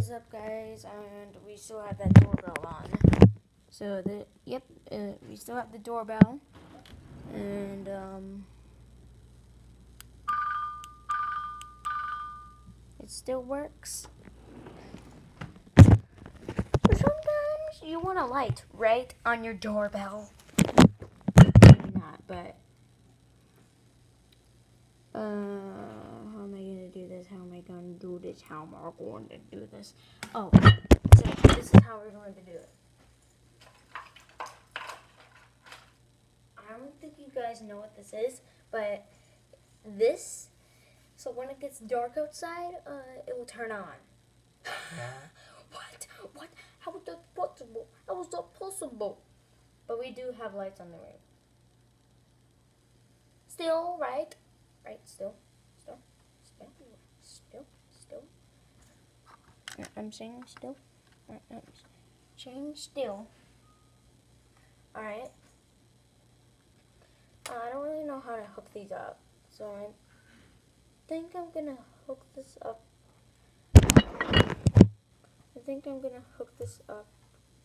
is up, guys? And we still have that doorbell on. So we still have the doorbell, and it still works. But sometimes you want a light right on your doorbell. Maybe not, but how am I gonna do this? How am I gonna do this? How am I going to do this? Oh, so this is how we're going to do it. I don't think you guys know what this is, but this, so when it gets dark outside, it will turn on. What? How is that possible? How is that possible? But we do have lights on the room. Still, right? Right, still. I'm saying still. I'm saying still. Alright. I don't really know how to hook these up, so I think I'm gonna hook this up. I think I'm gonna hook this up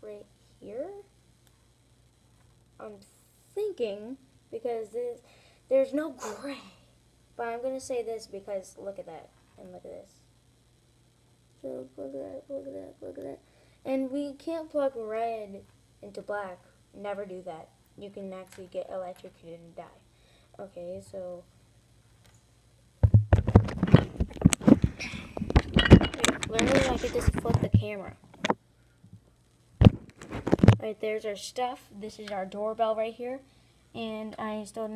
right here. I'm thinking because there's no gray, but I'm gonna say this because look at that and look at this. So look at that. And we can't plug red into black. Never do that. You can actually get electrocuted and die. Okay, so literally I could just flip the camera. Right, there's our stuff. This is our doorbell right here. And I still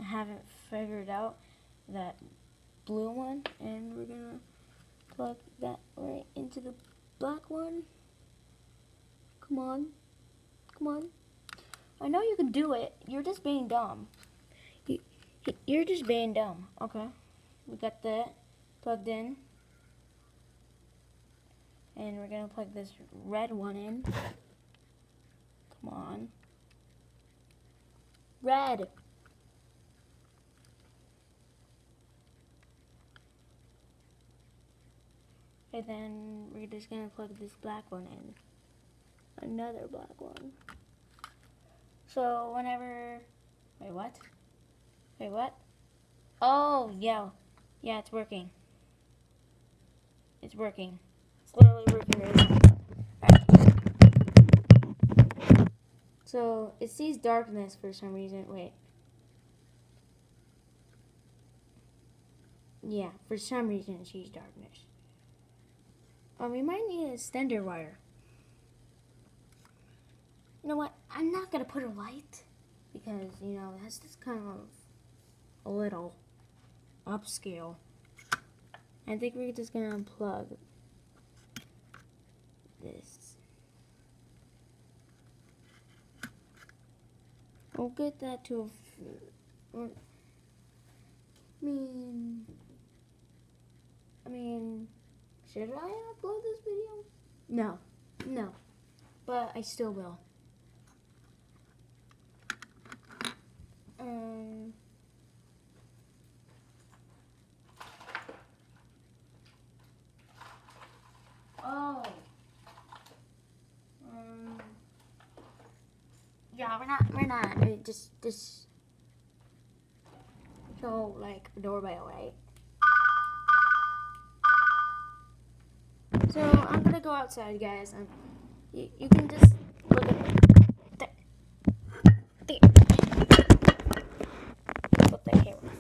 haven't figured out that blue one. And we're gonna plug that right into the black one. Come on. I know you can do it. You're just being dumb. You're just being dumb. Okay. We got that plugged in. And we're going to plug this red one in. Come on. Red. And then we're just going to plug this black one in. Another black one. So whenever... Wait, what? Oh, yeah. Yeah, it's working. It's working. It's literally working right now. Alright. So, it sees darkness for some reason. Wait. Yeah, for some reason it sees darkness. We might need an extender wire. You know what? I'm not going to put a light. Because, that's just kind of a little upscale. I think we're just going to unplug this. We'll get that to I mean, should I upload this video? No, but I still will. Yeah, we're not. Just show like a doorbell, right? So I'm gonna go outside, guys. You can just look at it. There. Flip that camera.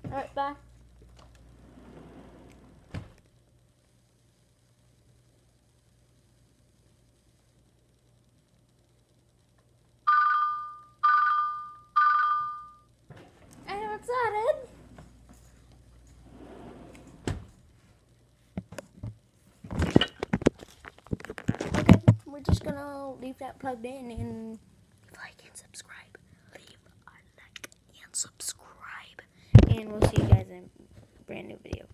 Alright, bye. And I'm excited. Okay, we're just gonna leave that plugged in and like and subscribe. Leave a like and subscribe. And we'll see you guys in a brand new video.